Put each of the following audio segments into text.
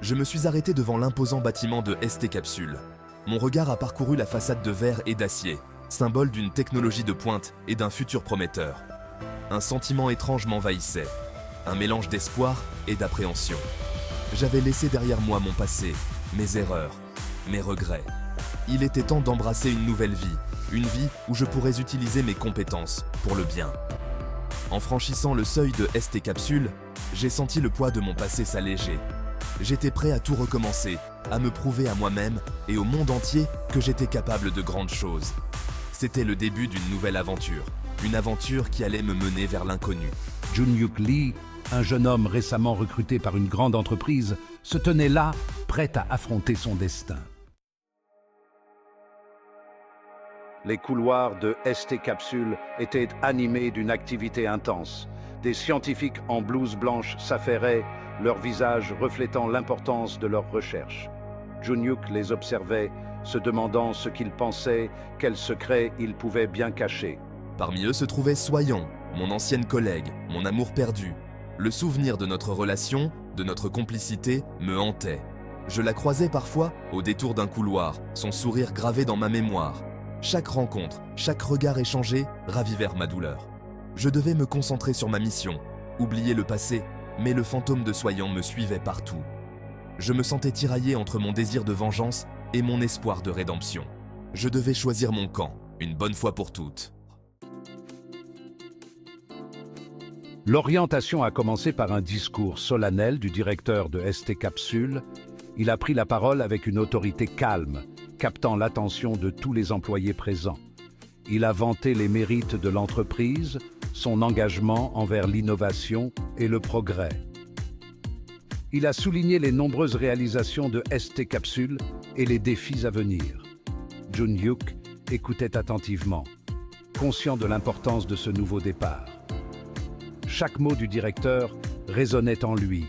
Je me suis arrêté devant l'imposant bâtiment de ST Capsule. Mon regard a parcouru la façade de verre et d'acier, symbole d'une technologie de pointe et d'un futur prometteur. Un sentiment étrange m'envahissait, un mélange d'espoir et d'appréhension. J'avais laissé derrière moi mon passé, mes erreurs, mes regrets. Il était temps d'embrasser une nouvelle vie, une vie où je pourrais utiliser mes compétences pour le bien. En franchissant le seuil de ST Capsule, j'ai senti le poids de mon passé s'alléger. J'étais prêt à tout recommencer, à me prouver à moi-même et au monde entier que j'étais capable de grandes choses. C'était le début d'une nouvelle aventure, une aventure qui allait me mener vers l'inconnu. Jun-Hyuk Lee, un jeune homme récemment recruté par une grande entreprise, se tenait là, prêt à affronter son destin. Les couloirs de ST Capsule étaient animés d'une activité intense. Des scientifiques en blouse blanche s'affairaient, leurs visages reflétant l'importance de leurs recherches. Jun-Hyuk les observait, se demandant ce qu'ils pensaient, quels secrets ils pouvaient bien cacher. Parmi eux se trouvait Soyon, mon ancienne collègue, mon amour perdu. Le souvenir de notre relation, de notre complicité, me hantait. Je la croisais parfois au détour d'un couloir, son sourire gravé dans ma mémoire. Chaque rencontre, chaque regard échangé ravivèrent ma douleur. Je devais me concentrer sur ma mission, oublier le passé, mais le fantôme de Soyon me suivait partout. Je me sentais tiraillé entre mon désir de vengeance et mon espoir de rédemption. Je devais choisir mon camp, une bonne fois pour toutes. L'orientation a commencé par un discours solennel du directeur de ST Capsule. Il a pris la parole avec une autorité calme, captant l'attention de tous les employés présents. Il a vanté les mérites de l'entreprise, son engagement envers l'innovation et le progrès. Il a souligné les nombreuses réalisations de ST Capsule et les défis à venir. Jun-Hyuk écoutait attentivement, conscient de l'importance de ce nouveau départ. Chaque mot du directeur résonnait en lui,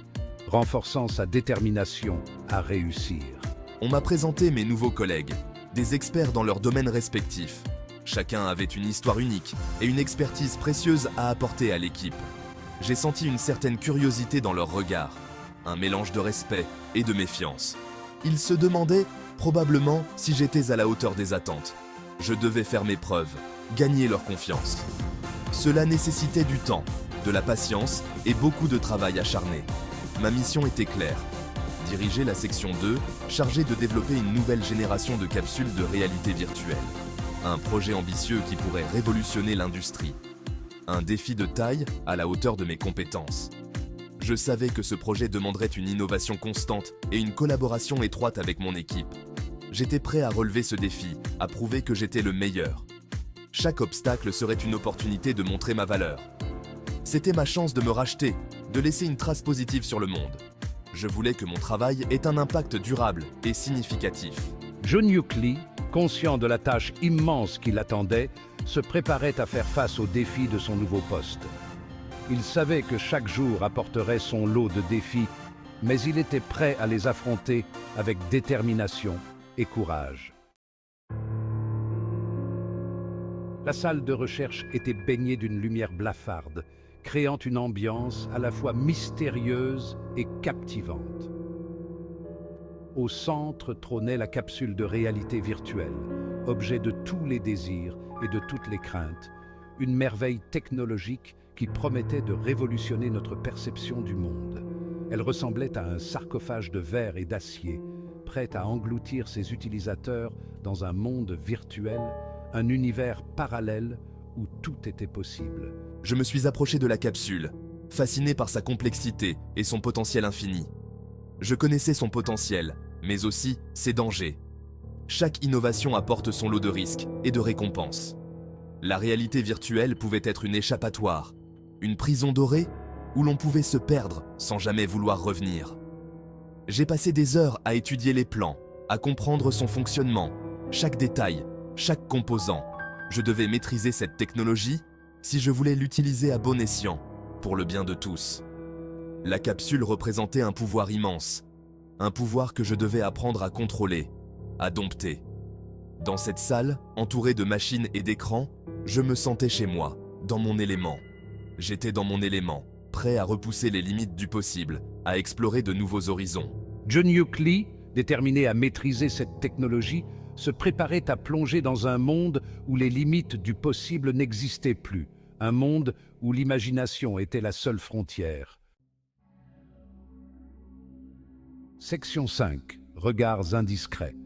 renforçant sa détermination à réussir. On m'a présenté mes nouveaux collègues, des experts dans leurs domaines respectifs. Chacun avait une histoire unique et une expertise précieuse à apporter à l'équipe. J'ai senti une certaine curiosité dans leurs regards, un mélange de respect et de méfiance. Ils se demandaient probablement si j'étais à la hauteur des attentes. Je devais faire mes preuves, gagner leur confiance. Cela nécessitait du temps, de la patience et beaucoup de travail acharné. Ma mission était claire. Diriger la section 2, chargée de développer une nouvelle génération de capsules de réalité virtuelle. Un projet ambitieux qui pourrait révolutionner l'industrie. Un défi de taille à la hauteur de mes compétences. Je savais que ce projet demanderait une innovation constante et une collaboration étroite avec mon équipe. J'étais prêt à relever ce défi, à prouver que j'étais le meilleur. Chaque obstacle serait une opportunité de montrer ma valeur. C'était ma chance de me racheter, de laisser une trace positive sur le monde. Je voulais que mon travail ait un impact durable et significatif. Jun-Hyuk Lee, conscient de la tâche immense qui l'attendait, se préparait à faire face aux défis de son nouveau poste. Il savait que chaque jour apporterait son lot de défis, mais il était prêt à les affronter avec détermination et courage. La salle de recherche était baignée d'une lumière blafarde, créant une ambiance à la fois mystérieuse et captivante. Au centre trônait la capsule de réalité virtuelle, objet de tous les désirs et de toutes les craintes, une merveille technologique qui promettait de révolutionner notre perception du monde. Elle ressemblait à un sarcophage de verre et d'acier, prêt à engloutir ses utilisateurs dans un monde virtuel, un univers parallèle où tout était possible. Je me suis approché de la capsule, fasciné par sa complexité et son potentiel infini. Je connaissais son potentiel, mais aussi ses dangers. Chaque innovation apporte son lot de risques et de récompenses. La réalité virtuelle pouvait être une échappatoire, une prison dorée où l'on pouvait se perdre sans jamais vouloir revenir. J'ai passé des heures à étudier les plans, à comprendre son fonctionnement, chaque détail, chaque composant. Je devais maîtriser cette technologie si je voulais l'utiliser à bon escient, pour le bien de tous. La capsule représentait un pouvoir immense, un pouvoir que je devais apprendre à contrôler, à dompter. Dans cette salle, entourée de machines et d'écrans, je me sentais chez moi, dans mon élément. J'étais dans mon élément, prêt à repousser les limites du possible, à explorer de nouveaux horizons. Jun-Hyuk Lee, déterminé à maîtriser cette technologie, se préparait à plonger dans un monde où les limites du possible n'existaient plus, un monde où l'imagination était la seule frontière. Section 5. Regards indiscrets.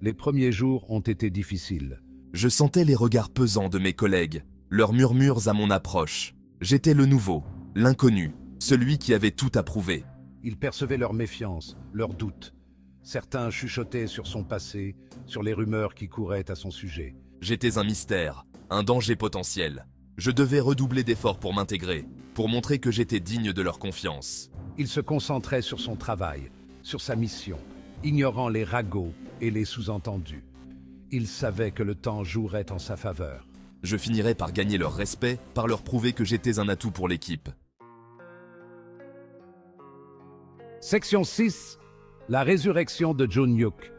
Les premiers jours ont été difficiles. Je sentais les regards pesants de mes collègues, leurs murmures à mon approche. J'étais le nouveau, l'inconnu, celui qui avait tout approuvé. Ils percevaient leur méfiance, leurs doutes. Certains chuchotaient sur son passé, sur les rumeurs qui couraient à son sujet. J'étais un mystère, un danger potentiel. Je devais redoubler d'efforts pour m'intégrer, pour montrer que j'étais digne de leur confiance. Il se concentrait sur son travail, sur sa mission, ignorant les ragots et les sous-entendus. Il savait que le temps jouerait en sa faveur. Je finirais par gagner leur respect, par leur prouver que j'étais un atout pour l'équipe. Section 6. La résurrection de Jun-Hyuk.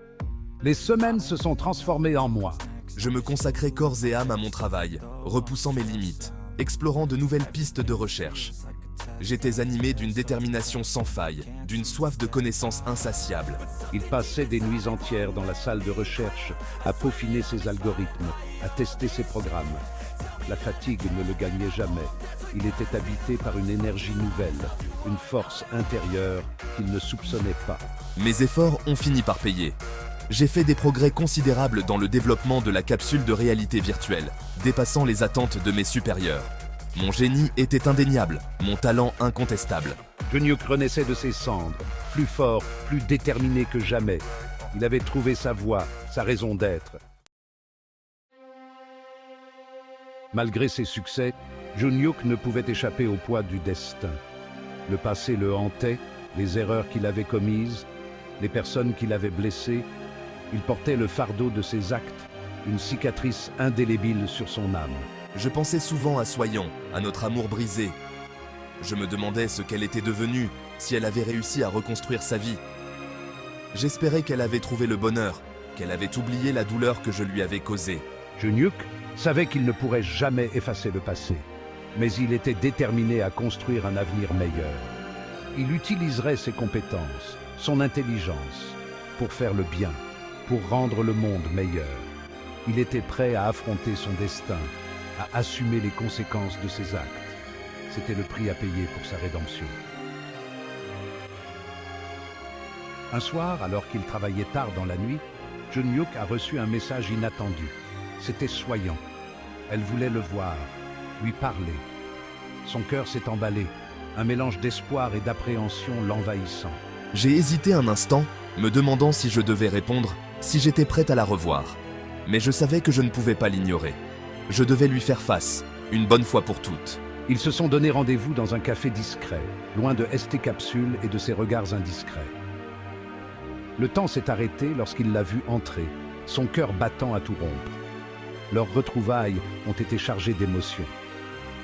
Les semaines se sont transformées en mois. Je me consacrais corps et âme à mon travail, repoussant mes limites, explorant de nouvelles pistes de recherche. J'étais animé d'une détermination sans faille, d'une soif de connaissances insatiable. Il passait des nuits entières dans la salle de recherche, à peaufiner ses algorithmes, à tester ses programmes. La fatigue ne le gagnait jamais. Il était habité par une énergie nouvelle, une force intérieure qu'il ne soupçonnait pas. Mes efforts ont fini par payer. J'ai fait des progrès considérables dans le développement de la capsule de réalité virtuelle, dépassant les attentes de mes supérieurs. Mon génie était indéniable, mon talent incontestable. Jun-Hyuk renaissait de ses cendres, plus fort, plus déterminé que jamais. Il avait trouvé sa voie, sa raison d'être. Malgré ses succès, Jun-Hyuk ne pouvait échapper au poids du destin. Le passé le hantait, les erreurs qu'il avait commises, les personnes qu'il avait blessées. Il portait le fardeau de ses actes, une cicatrice indélébile sur son âme. Je pensais souvent à Soyeon, à notre amour brisé. Je me demandais ce qu'elle était devenue, si elle avait réussi à reconstruire sa vie. J'espérais qu'elle avait trouvé le bonheur, qu'elle avait oublié la douleur que je lui avais causée. Jun-Hyuk savait qu'il ne pourrait jamais effacer le passé, mais il était déterminé à construire un avenir meilleur. Il utiliserait ses compétences, son intelligence, pour faire le bien, pour rendre le monde meilleur. Il était prêt à affronter son destin, à assumer les conséquences de ses actes. C'était le prix à payer pour sa rédemption. Un soir, alors qu'il travaillait tard dans la nuit, Jun-Hyuk a reçu un message inattendu. C'était Soyeon. Elle voulait le voir, lui parler. Son cœur s'est emballé, un mélange d'espoir et d'appréhension l'envahissant. J'ai hésité un instant, me demandant si je devais répondre, si j'étais prête à la revoir. Mais je savais que je ne pouvais pas l'ignorer. Je devais lui faire face, une bonne fois pour toutes. Ils se sont donné rendez-vous dans un café discret, loin de ST Capsule et de ses regards indiscrets. Le temps s'est arrêté lorsqu'il l'a vu entrer, son cœur battant à tout rompre. Leurs retrouvailles ont été chargées d'émotions.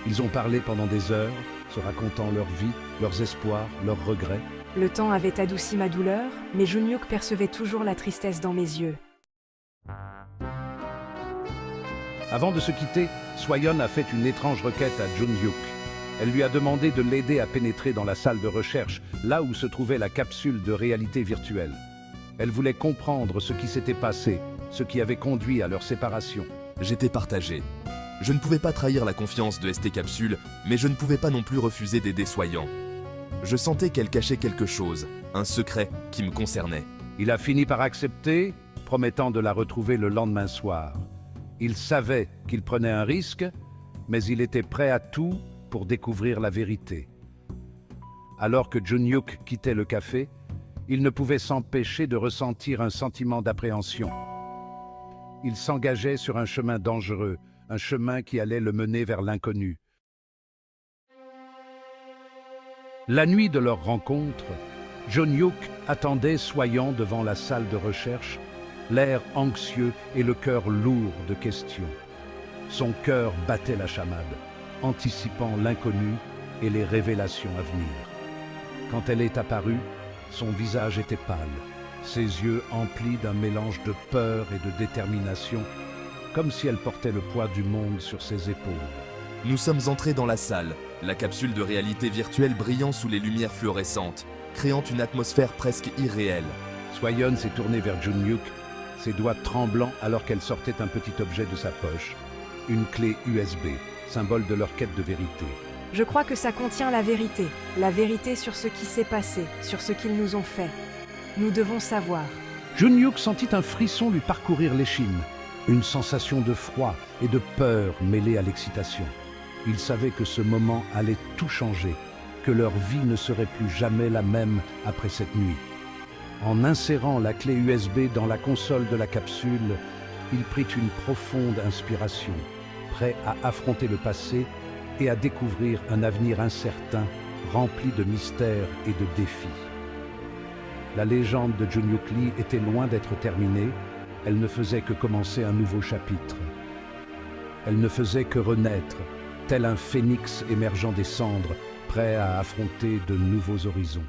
Ils ont parlé pendant des heures, se racontant leur vie, leurs espoirs, leurs regrets. Le temps avait adouci ma douleur, mais Jun-Hyuk percevait toujours la tristesse dans mes yeux. Avant de se quitter, Soyeon a fait une étrange requête à Jun-Hyuk. Elle lui a demandé de l'aider à pénétrer dans la salle de recherche, là où se trouvait la capsule de réalité virtuelle. Elle voulait comprendre ce qui s'était passé, ce qui avait conduit à leur séparation. J'étais partagé. Je ne pouvais pas trahir la confiance de ST Capsule, mais je ne pouvais pas non plus refuser d'aider Soyeon. Je sentais qu'elle cachait quelque chose, un secret qui me concernait. Il a fini par accepter, promettant de la retrouver le lendemain soir. Il savait qu'il prenait un risque, mais il était prêt à tout pour découvrir la vérité. Alors que Jun-Hyuk quittait le café, il ne pouvait s'empêcher de ressentir un sentiment d'appréhension. Il s'engageait sur un chemin dangereux, un chemin qui allait le mener vers l'inconnu. La nuit de leur rencontre, Jun-Hyuk attendait Soyeon devant la salle de recherche, l'air anxieux et le cœur lourd de questions. Son cœur battait la chamade, anticipant l'inconnu et les révélations à venir. Quand elle est apparue, son visage était pâle, ses yeux emplis d'un mélange de peur et de détermination, comme si elle portait le poids du monde sur ses épaules. Nous sommes entrés dans la salle, la capsule de réalité virtuelle brillant sous les lumières fluorescentes. créant une atmosphère presque irréelle. Swayon s'est tournée vers Junhyuk, ses doigts tremblants alors qu'elle sortait un petit objet de sa poche. Une clé USB, symbole de leur quête de vérité. Je crois que ça contient la vérité sur ce qui s'est passé, sur ce qu'ils nous ont fait. Nous devons savoir. Junhyuk sentit un frisson lui parcourir l'échine, une sensation de froid et de peur mêlée à l'excitation. Il savait que ce moment allait tout changer, que leur vie ne serait plus jamais la même après cette nuit. En insérant la clé USB dans la console de la capsule, il prit une profonde inspiration, prêt à affronter le passé et à découvrir un avenir incertain, rempli de mystères et de défis. La légende de Junhyuk Lee était loin d'être terminée, elle ne faisait que commencer un nouveau chapitre. Elle ne faisait que renaître, tel un phénix émergeant des cendres, prêt à affronter de nouveaux horizons.